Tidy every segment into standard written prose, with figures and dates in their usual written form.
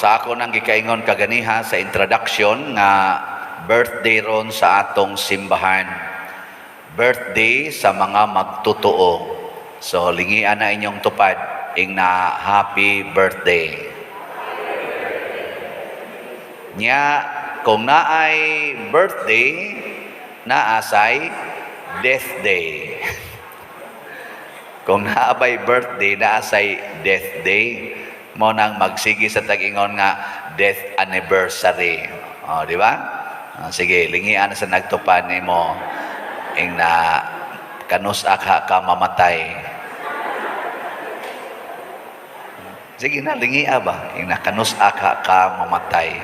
sa ako nang gikaingon kaganiha sa introduction nga birthday ron sa atong simbahan. Birthday sa mga magtotoo. So lingian na inyong tupad ing na happy birthday. Nya kung naay birthday, naasay death day. Kung naabay birthday, naasay death day, mo nang magsigi sa tag-ingon nga death anniversary. O, di ba? Sige, lingian sa nagtupad nimo ing na kanus-ak ka mamatay. Sige na, lingia ba? Ing na kanus-ak ka mamatay.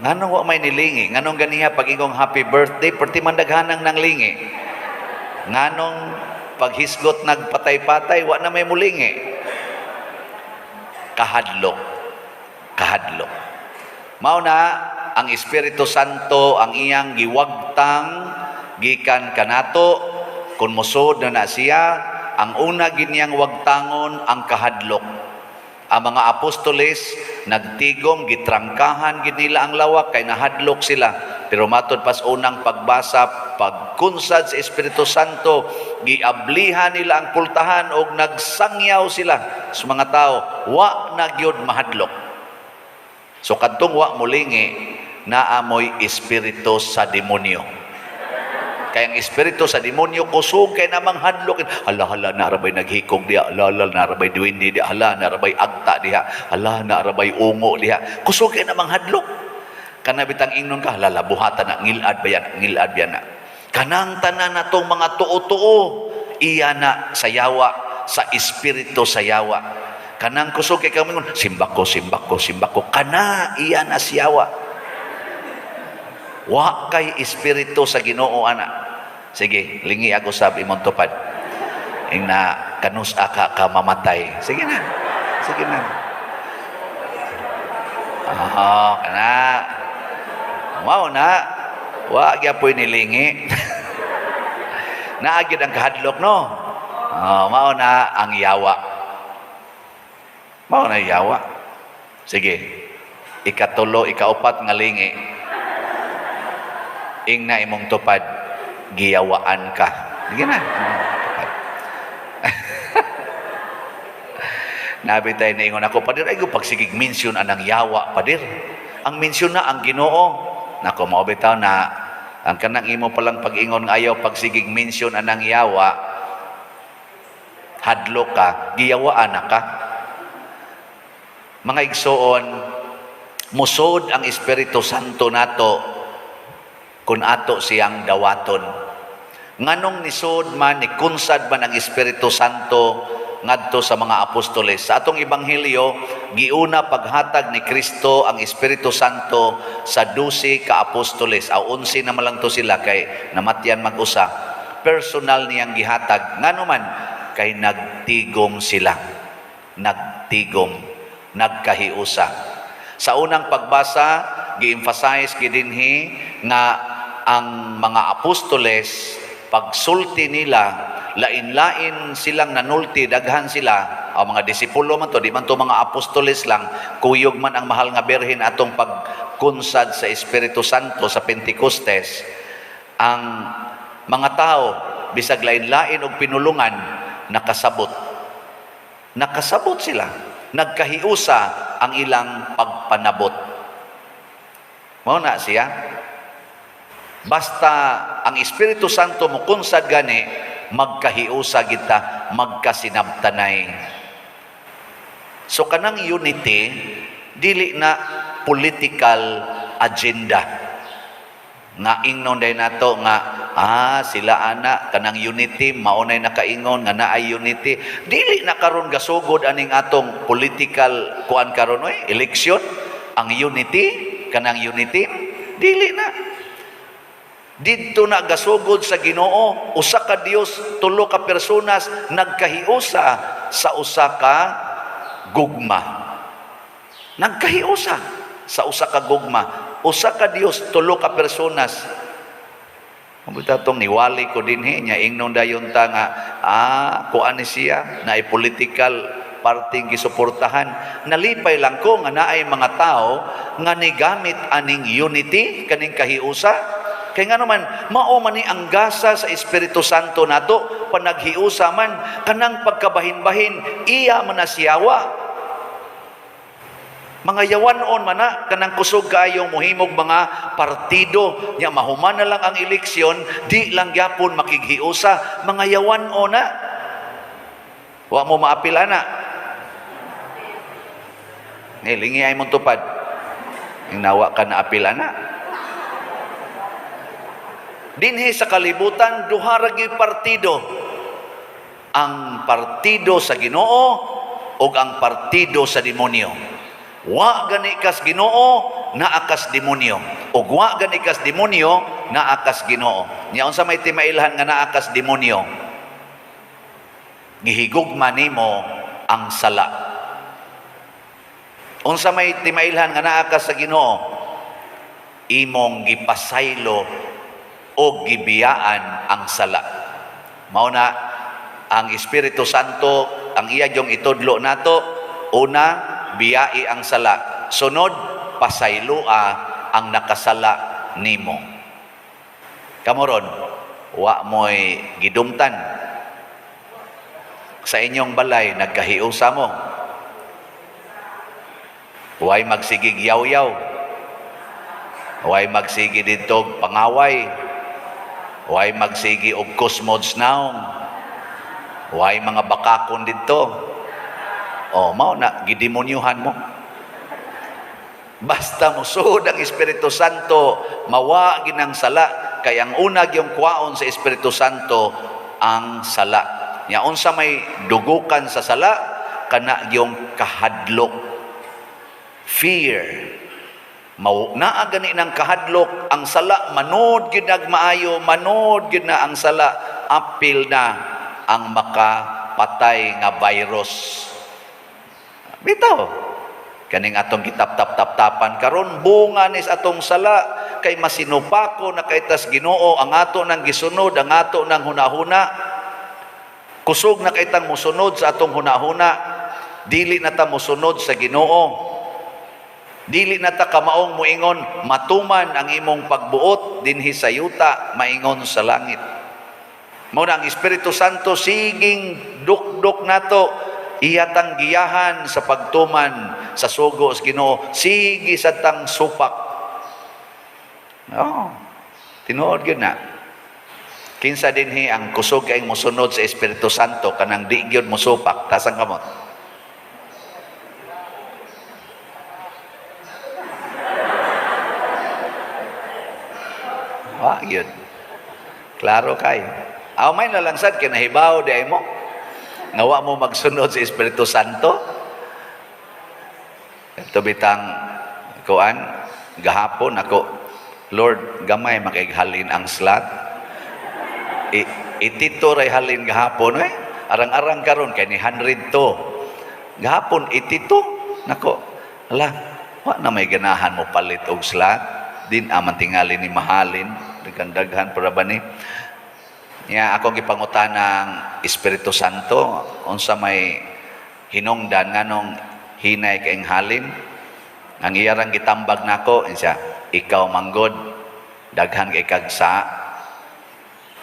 Nganong wa may nilingi? Nganong ganiha pag-ingong happy birthday, perti mandaghanang nang lingi? Nganong paghisgot nagpatay-patay, wa na may mulingi? Kahadlok. Kahadlok. Mao na ang Espiritu Santo ang iyang giwagtang gikan kanato kun musod na siya. Ang una ginyang wagtangon ang kahadlok. Ang mga apostoles nagtigom, gitrangkahan gid nila ang lawak kay nahadlok sila. Pero matod pas unang pagbasa, pagkunsad sa Espiritu Santo, giablihan nila ang pultahan og nagsangyaw sila sa mga tao, wa na gyud mahadlok. So kadtong wa mulingi, naamoy espiritu sa demonyo. Kaya ang espiritu sa demonyo kusog kay namang hadlok. Hala narabay naghikog diha, hala narabay duwindi diha, hala narabay agta diha, hala narabay ungo diha. Kusog kay namang hadlok. Kana bitang ingnon ka, hala buhatan na ngilad ba yan na. Kanang tanan natong mga tuo-tuo, iya na sa yawa, sa espiritu sa yawa. Kanang kusog kay kami simbako, kana iya na siyawa. Wa kay espiritu sa Ginoo ana. Sige, lingi ako sab imong tupad. Ing na kanus-ak ka mamatay. Sige na. Sige na. Kana. Mao na. Wa gyapon nilingi. Naagid ang kahadlok no. Mao na ang yawa. Mao na yawa. Sige. Ikatulo, ikaupat nga lingi. Ing na imong tupad, giyawaan ka. Sige na. Nabitay na ingon ako, padir, ay pagsigig mensyon anang yawa, padir. Ang mensyon na ang Ginoo. Nako, maubitaw na, ang kanang imo palang pag-ingon ayaw, pagsigig mensyon anang yawa, hadlo ka, giyawaan na ka. Mga igsoon, musod ang Espiritu Santo nato, kun ato siyang dawaton. Nganong nisod man, ni kunsad man ang Espiritu Santo ngadto sa mga apostoles. Sa atong ebanghelyo, giuna paghatag ni Kristo ang Espiritu Santo sa 12 ka apostoles. 11 naman lang to sila kay namatyan mag-usa. Personal niyang gihatag. Ngano man, kay nagtigom sila. Nagtigom. Nagkahiusa. Sa unang pagbasa, gi-emphasize gidinhi nga ang mga apostoles, pagsulti nila, lain-lain silang nanulti, daghan sila. Ang mga disipulo man to, di man to mga apostoles lang, kuyog man ang mahal nga berhen atong pagkunsad sa Espiritu Santo sa Pentecostes. Ang mga tao, bisag lain-lain og pinulungan, nakasabot. Nakasabot sila. Nagkahiusa ang ilang pagpanabot. Mao na siya. Basta ang Espiritu Santo mo kunsad gani, magkahiusa kita, magkasinabtanay. So kanang unity, dili na political agenda. Nga ingnon day nato nga, sila ana, kanang unity, maunay nakaingon nga naay unity. Dili na karon gasugod aning atong political kuan karon eleksyon, ang unity, kanang unity, dili na. Dito na gasugod sa Ginoo, usa ka Dios, tulo ka personas nagkahiusa sa usa ka gugma. Nagkahiusa sa usa ka gugma, usa ka Dios, tulo ka personas. Mabuta tong niwali ko dinhi nya ingnon dayon ta nga kuan ni siya na political parting gisuportahan. Nalipay lang ko nga naay mga tao nga nigamit aning unity kaning kahiusa. Kay nga naman, mao man ni ang gasa sa Espiritu Santo nato panaghiusa man kanang pagkabahin-bahin iya manasyawa. Mga yawanon man na, kanang kusog kaayong muhimog mga partido, nya mahuman na lang ang eleksyon, di lang yapon makighiusa, mga yawanon na. Wa mo maapila na. Nilingi ay mong tupad. Yung nawa ka na apila na. Dinhi sa kalibutan, duha ra gyud partido. Ang partido sa Ginoo o ang partido sa demonyo. Wa gani kas Ginoo naa kas demonyo, ug wa gani kas demonyo naa kas Ginoo. Nya unsa may timailhan nga naa kas demonyo? Gihigugma nimo ang sala. Unsa may timailhan nga naa kas sa Ginoo? Imong gipasaylo o gibiyaan ang sala. Mao na ang Espiritu Santo ang iya jong itudlo nato, una biyai ang sala, sunod pasaylua ang nakasala nimo. Kamoron, wa mo'y gidumtan sa inyong balay, nagkahiusa mo. Huwag magsigig yaw-yaw, huwag magsigi dito pangaway, huwag magsigi og kusmods naong, huwag mga bakakon dito. O, mao na, gidemonyuhan mo. Basta musud ang Espiritu Santo, mawa ginang sala. Kaya ang unag yung kwaon sa Espiritu Santo, ang sala. Nya unsa may dugukan sa sala, kana yung kahadlok. Fear. Naa gani ng kahadlok, ang sala, manood gid maayo, manood gid na ang sala, apil na ang makapatay nga virus. Bitaw, kaning atong kitap-tap-tap-tapan karon bunga nis atong sala kay masinupako na kay tas Ginoo ang ato nang gisunod, ang ato nang hunahuna. Kusog na kay tang musunod sa atong hunahuna, dili na ta musunod sa Ginoo. Dili na ta kamaong muingon matuman ang imong pagbuot dinhi sa yuta, maingon sa langit. Mao ang Espiritu Santo siging dukdok nato, iyatang giyahan sa pagtuman sa sugo sa Ginoo, sige sa tang supak. Tinuod gyud na. Kinsa dinhi ang kusog kay mosunod sa Espiritu Santo kanang di gyud mosupak, tasang kamot. Gyud. Klaro kay. May nalangsad kinahibaw di ay mo. Nawa mo magsunod sa Espiritu Santo. Ito bitang kuan gahapon ako, Lord, gamay makighalin ang slot. Itito ray halin gahapon arang-arang karon kay ni 100 to. Gahapon itito nako. Ala, wa na may ganahan mo palit og slot. Din aman tingali ni mahalin, daghan para ba ni? Nya akong gipangutan ng Espiritu Santo, unsa may hinungdan nganong hinay kaing halin, ang iyarang gitambag nako insya, ikaw manggod, daghan kay kagsa,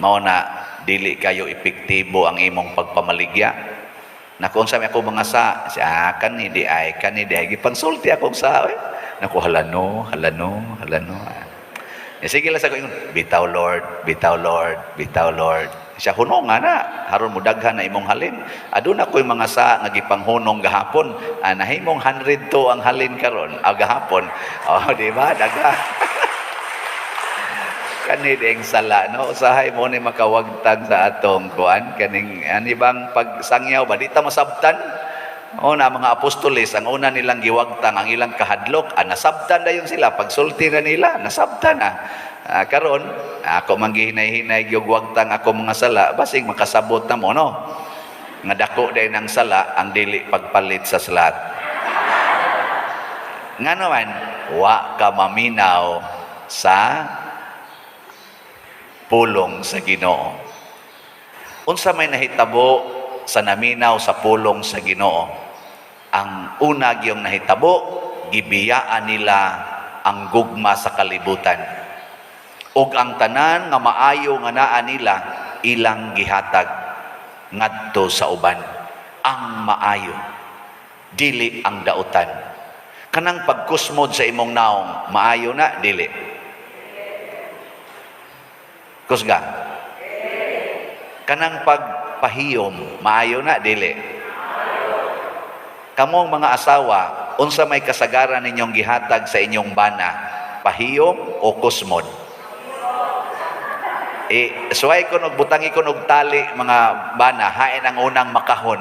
mao na dili kayo epektibo ang imong pagpamaligya. Naku unsa may ako mga sa, siya kanidi ay gipansulti akong sa, naku halano. Sige lang sa ko, bitaw Lord, bitaw Lord, bitaw Lord. Siya hunong na, haron mo daghan na imong halin. Aduna ko'y mga sa nagipanghunong gahapon, nahimong 100 to ang halin karon, gahapon. Di ba, daga. Kanid ang sala, no? Usahay mo ni makawagtang sa atong kuan, kaning, bang pagsangyaw ba, di ta masabtan? Na mga apostoles, ang una nilang giwagtang ang ilang kahadlok, nasabtan na yung sila, pagsulti na nila, nasabtan na. Karon, ako manggihinay-hinay yung wagtang ako mga sala, basig makasabot na mo, no? Nga dako din ng sala, ang dili pagpalit sa salat. Nga naman, wa ka maminaw sa pulong sa Ginoo. Unsa may nahitabo sa naminaw sa pulong sa Ginoo? Ang una gyung nahitabo, gibiyaan nila ang gugma sa kalibutan. Ug ang tanan nga maayo nga naa nila, ilang gihatag ngadto sa uban. Ang maayo, dili ang dautan. Kanang pagkusmod sa imong naong, maayo na, dili. Kusga. Kanang pagpahiyom, maayo na, dili. Kamong mga asawa, unsa may kasagaran ninyong gihatag sa inyong bana, pahiyom o kusmod? Suway ko butangi ko og tali mga bana, hain ang unang makahon.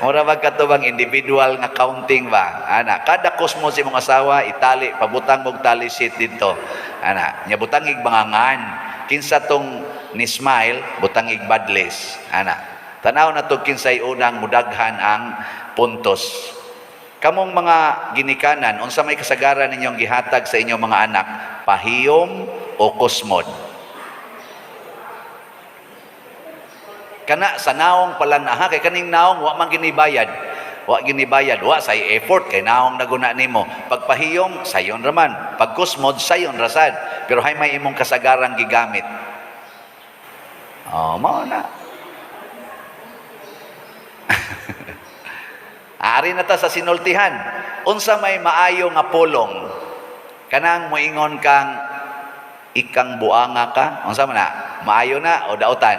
Mura magkatubang individual nga counting ba? Ana, kada kusmod si imong asawa, itali, pabutang mog tali sheet dito. Ana, nya butangig bangangan. Kinsa tong ni smile, butangig badless. Ana, tanaw na to kinsay unang mudaghan ang puntos. Kamong mga ginikanan, unsa may kasagaran ninyong gihatag sa inyong mga anak, pahiyom o kusmod? Kana sa naong palang na, kay kaning naong wa man ginibayad. Wa ginibayad, wa say effort kay naong naguna nimo. Pagpahiyom sayon raman, pag kusmod sayon rasad. Pero hay may imong kasagarang gigamit. Oh, mao na. Ari na ta sa sinultihan. Unsa may maayo nga pulong? Kanang moingon kang ikang buanga ka? Unsa man na? Maayo na o dautan?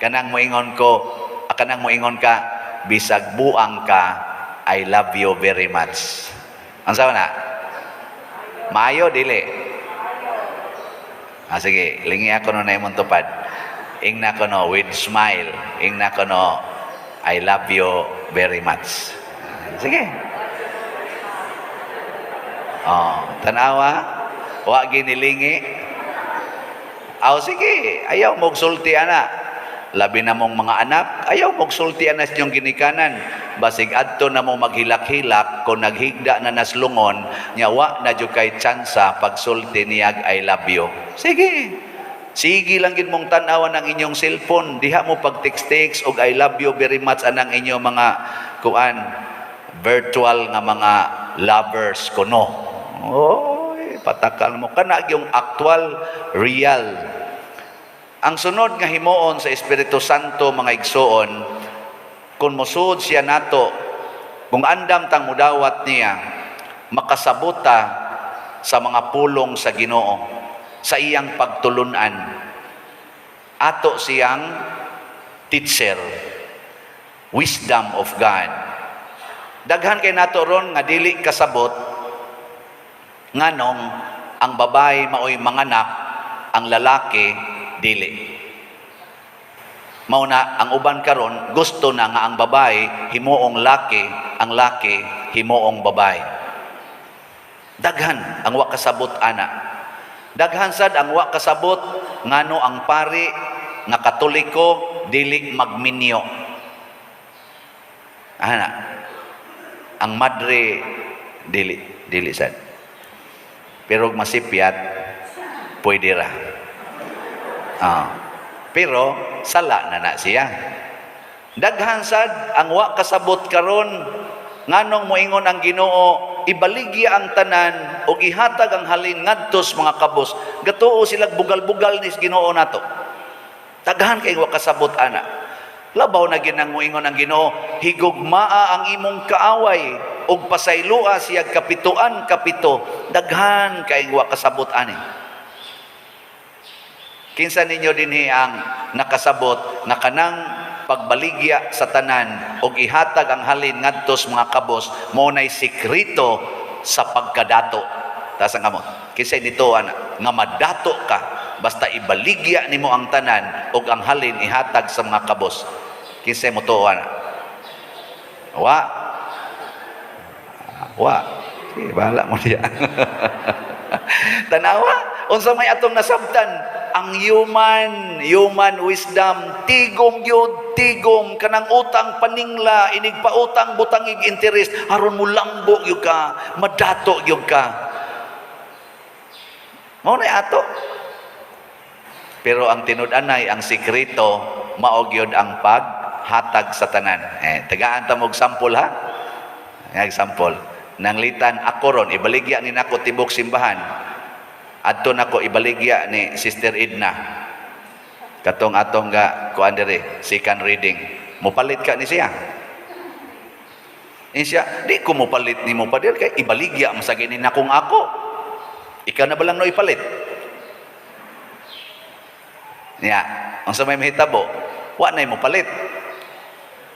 Kanang moingon ka, bisag buang ka, I love you very much. Unsa man na? Maayo dili? Sige, lingi ako no na imong tupad. Ingna ko no with smile. Ingna ko no I love you very much. Sige. Tanawa, wa ginilingi. Sige, ayaw mong sulti ana. Labi na mong mga anak, ayaw mong sulti ana sa inyong ginikanan. Basig adto na mong maghilak-hilak, kung naghigda na naslungon, nya wa na jud kay tsansa pagsulti niyag I love you. Sige. Sige lang gid mong tan-awan ang inyong cellphone, diha mo pag-text og I love you very much anang inyong mga virtual nga mga lovers kuno. Oy, patakal mo kana yung actual real. Ang sunod nga himuon sa Espiritu Santo mga igsoon, kung musud siya nato, kung andam tang mudawat niya, makasabuta sa mga pulong sa Ginoo, sa iyang pagtulunan, ato siyang teacher, wisdom of God. Daghan kay nato ron nga dili kasabot, nganong ang babae maoy manganak, ang lalaki dili. Mauna ang uban karon gusto na nga ang babae himuong laki, ang laki himuong babae. Daghan ang wa kasabot ana. Daghan sad ang wa kasabot ngano ang pari nga Katoliko dili magminyo. Ana. Ang madre dili sad. Pero masipyat pwede ra. Pero sala na siya. Daghan sad ang wa kasabot karon nganong moingon ang Ginoo ibaligya ang tanan o ihatag ang halin ngadtos mga kabos. Gatuo sila bugal-bugal ni Ginoo nato. Daghan kay wa kasabot ana. Labaw na ginang moingon ang Ginoo, higugmaa ang imong kaaway ug pasaylua siya kapituan kapito. Daghan kay wa kasabot ani. Kinsa ninyo dinhi ang nakasabot na kanang pagbaligya sa tanan o ihatag ang halin ngadtos mga kabos mo nay sikreto sa pagkadato. Taas ang kamot. Kinsa nito ana nga madato ka basta ibaligya nimo ang tanan o ang halin ihatag sa mga kabos. Kinsa mo to ana? Wa. Sige, bahala mo diya. Tanawa, unsa may atong nasabtan? Ang human wisdom, tigom yun, tigom, kanang utang paningla, inig pa utang butangig interest, aron mo lambo yun ka, madato yun ka. Mao na ato. Pero ang tinud-anay, ang sikreto, maog yun ang hatag sa tanan. Tagaan ta mog sample ha. Example. Nanglitan ako ron, ibaligya ni nako tibok simbahan. Adto nako ibaligya ni Sister Edna. Katong atong ga kuan dire, second reading. Mupalit ka ni siya. Siya, di ko mupalit ni mo pa dir kay ibaligya mo sa ginin akong ako. Ikaw na balang no ipalit. Niya, ang sa may mahitabo, wa na mo palit.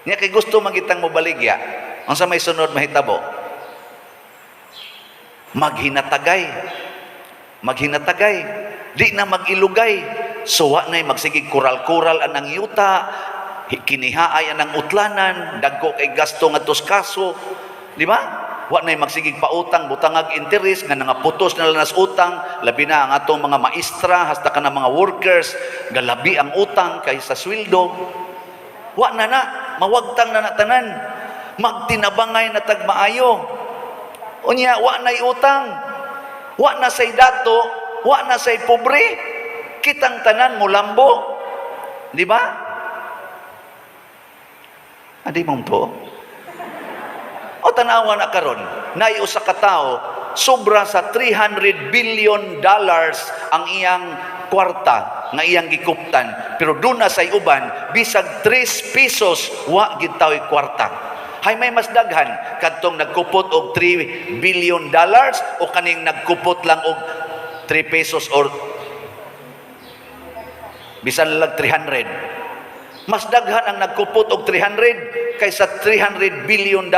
Niya kay gusto magitang mo baligya. Ang sa may sunod mahitabo, maghinatagay. Maghinatagay. Di na magilugay. So wa na magsigig kural-kural anang yuta, kinihaay anang utlanan, dagko kay gasto ngadtos kaso. Di ba? Wa na magsigig pautang, butangag interes, nga nangaputos na lanas utang, labi na ang atong mga maestra, hasta ka na mga workers, galabi ang utang kaysa sweldo. Wa na mawagtang na natanan. Magtinabangay na tagmaayo. Unya, wa na'y utang. Wa na say dato, wa na say pobre. Kitang tanan mo lambo. Di ba? Adi mong to? O tanawa na karon, na'y usa ka tawo, sobra sa $300 billion ang iyang kwarta nga iyang gikuptan, pero doon na say uban bisag 3 pesos wa gid tawo'y kwarta. Hay may mas daghan kadtong nagkupot og $3 billion o kaning nagkupot lang og 3 pesos or bisan lang 300. Mas daghan ang nagkupot og 300 kaysa $300 billion.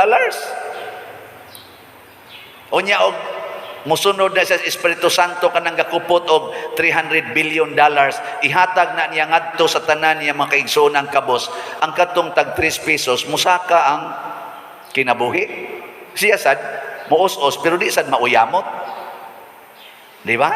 Unya og musunod na sa Espiritu Santo kanang gakupot og $300 billion, ihatag na niya ngadto sa tanan niya mga kaigsoonang kabos. Ang katong tag 3 pesos musaka ang kinabuhi. Siya sad muos-os pero di sad mauyamot. Di ba?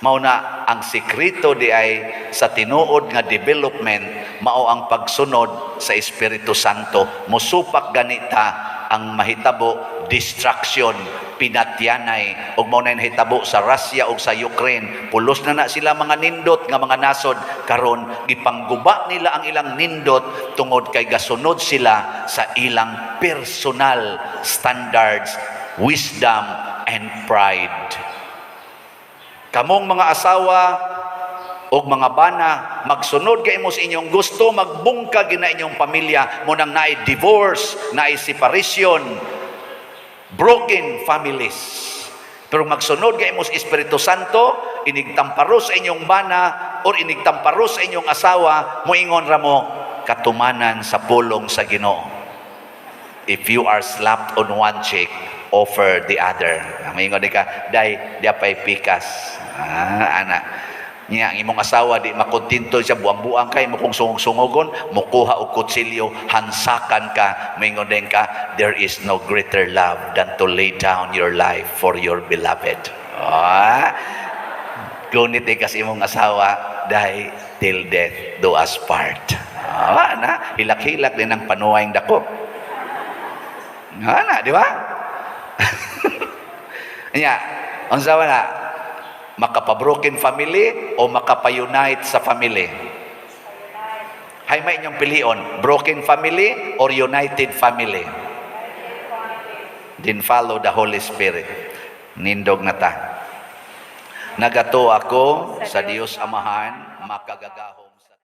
Mao na ang sekreto di ay sa tinuod nga development, mao ang pagsunod sa Espiritu Santo. Musupak ganita ang mahitabo distraction, pinatyanay, ug mao na hitabo sa Russia ug sa Ukraine. Pulos na sila mga nindot nga mga nasod karon, gipangguba nila ang ilang nindot tungod kay gasunod sila sa ilang personal standards, wisdom and pride. Kamong mga asawa o mga bana, magsunod kay mo sa inyong gusto, magbungkag na inyong pamilya, mo nang naay divorce, naay separation, broken families. Pero magsunod kay mo sa Espiritu Santo, inigtamparo sa inyong bana o inigtamparo sa inyong asawa, moingon ra mo, katumanan sa pulong sa Ginoo. If you are slapped on one cheek, offer the other. Moingon di ka, day, di apay pikas. Anak. Niya, ang imong asawa, di makontinto siya, buang-buang kay mo kung sungog-sungogon, mukuha o kutsilyo, hansakan ka, mingon din ka, there is no greater love than to lay down your life for your beloved. Gunit di kasi imong asawa, dahil till death do us part. Hilak-hilak din ang panuwayang dako. Di ba? Niya, ang sawa na, makapa-broken family o makapa-unite sa family? Hay may inyong pilion, broken family or united family? Then follow the Holy Spirit. Nindog na ta. Nagato ako sa Dios Amahan, makagagaho.